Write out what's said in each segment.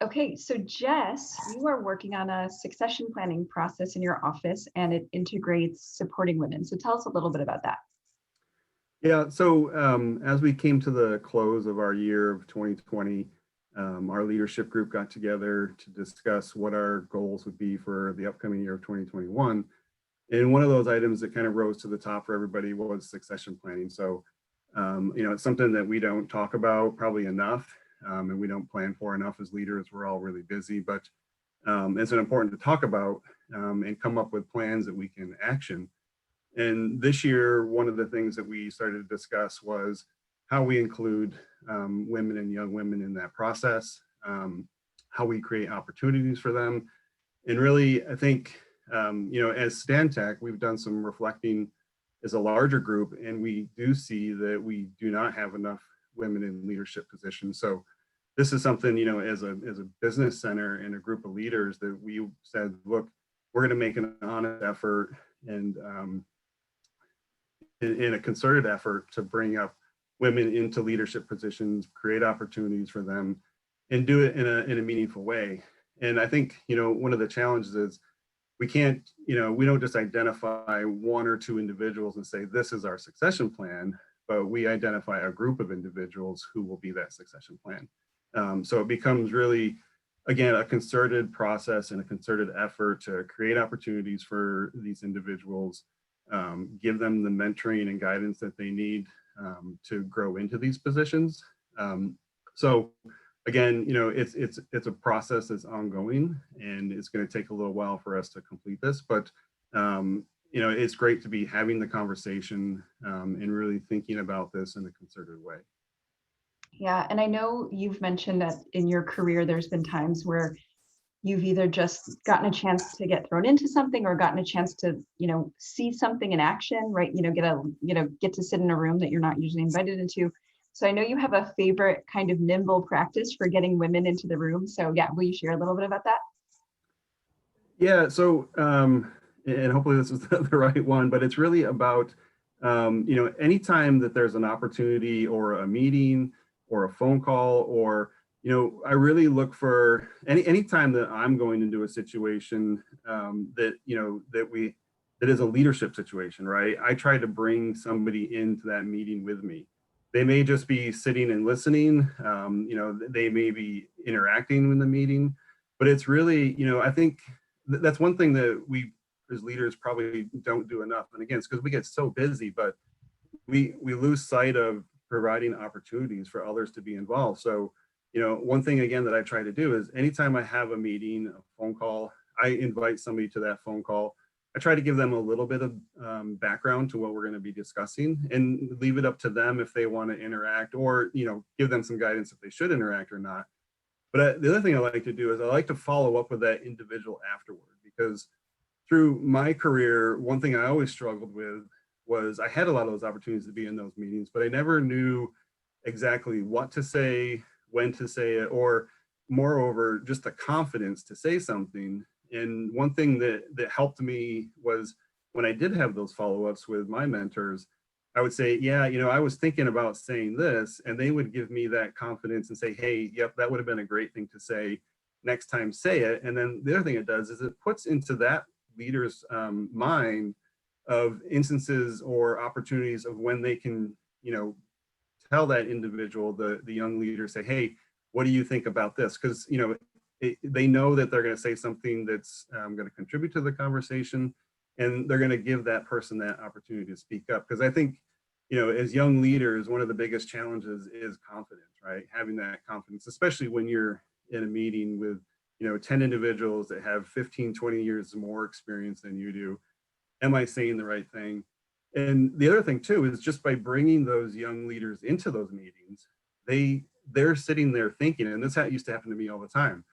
Okay, so Jess, you are working on a succession planning process in your office and it integrates supporting women. So tell us a little bit about that. Yeah, so as we came to the close of our year of 2020, our leadership group got together to discuss what our goals would be for the upcoming year of 2021. And one of those items that kind of rose to the top for everybody was succession planning. So, it's something that we don't talk about probably enough, and we don't plan for enough as leaders. We're all really busy, but it's important to talk about and come up with plans that we can action. And this year, one of the things that we started to discuss was how we include women and young women in that process, how we create opportunities for them. And really, I think, as Stantec, we've done some reflecting as a larger group, and we do see that we do not have enough women in leadership positions. So this is something, as a business center and a group of leaders that we said, look, we're going to make an honest effort and in a concerted effort to bring up women into leadership positions, create opportunities for them, and do it in a meaningful way. And I think, one of the challenges is we can't, we don't just identify one or two individuals and say, this is our succession plan, but we identify a group of individuals who will be that succession plan. So it becomes really, again, a concerted process and a concerted effort to create opportunities for these individuals, give them the mentoring and guidance that they need to grow into these positions. So again, it's a process that's ongoing, and it's going to take a little while for us to complete this, but it's great to be having the conversation and really thinking about this in a concerted way. Yeah, and I know you've mentioned that in your career, there's been times where you've either just gotten a chance to get thrown into something or gotten a chance to, see something in action, right? Get to sit in a room that you're not usually invited into. So I know you have a favorite kind of nimble practice for getting women into the room. So yeah, will you share a little bit about that? Yeah, so and hopefully this is the right one, but it's really about anytime that there's an opportunity or a meeting or a phone call, or I really look for anytime that I'm going into a situation that is a leadership situation, right? I try to bring somebody into that meeting with me. They may just be sitting and listening. They may be interacting in the meeting, but it's really, I think that's one thing that we as leaders probably don't do enough. And again, it's because we get so busy, but we lose sight of providing opportunities for others to be involved. So, one thing again that I try to do is anytime I have a meeting, a phone call, I invite somebody to that phone call. I try to give them a little bit of background to what we're going to be discussing, and leave it up to them if they want to interact, or give them some guidance if they should interact or not. But the other thing I like to do is I like to follow up with that individual afterward, because through my career, one thing I always struggled with was I had a lot of those opportunities to be in those meetings, but I never knew exactly what to say, when to say it, or moreover, just the confidence to say something. And one thing that helped me was when I did have those follow-ups with my mentors, I would say, yeah, I was thinking about saying this, and they would give me that confidence and say, hey, yep, that would have been a great thing to say. Next time, say it. And then the other thing it does is it puts into that leader's mind of instances or opportunities of when they can, tell that individual, the young leader, say, hey, what do you think about this? Because, they know that they're going to say something that's going to contribute to the conversation, and they're going to give that person that opportunity to speak up. Because I think, as young leaders, one of the biggest challenges is confidence, right? Having that confidence, especially when you're in a meeting with 10 individuals that have 15, 20 years more experience than you do. Am I saying the right thing? And the other thing too is just by bringing those young leaders into those meetings, they're sitting there thinking, and this used to happen to me all the time.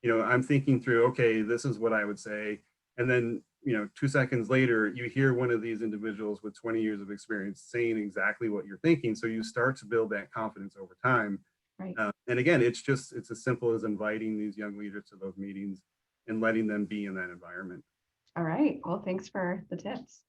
I'm thinking through, okay, this is what I would say, and then 2 seconds later, you hear one of these individuals with 20 years of experience saying exactly what you're thinking. So you start to build that confidence over time. Right. And again, it's as simple as inviting these young leaders to those meetings and letting them be in that environment. All right. Well, thanks for the tips.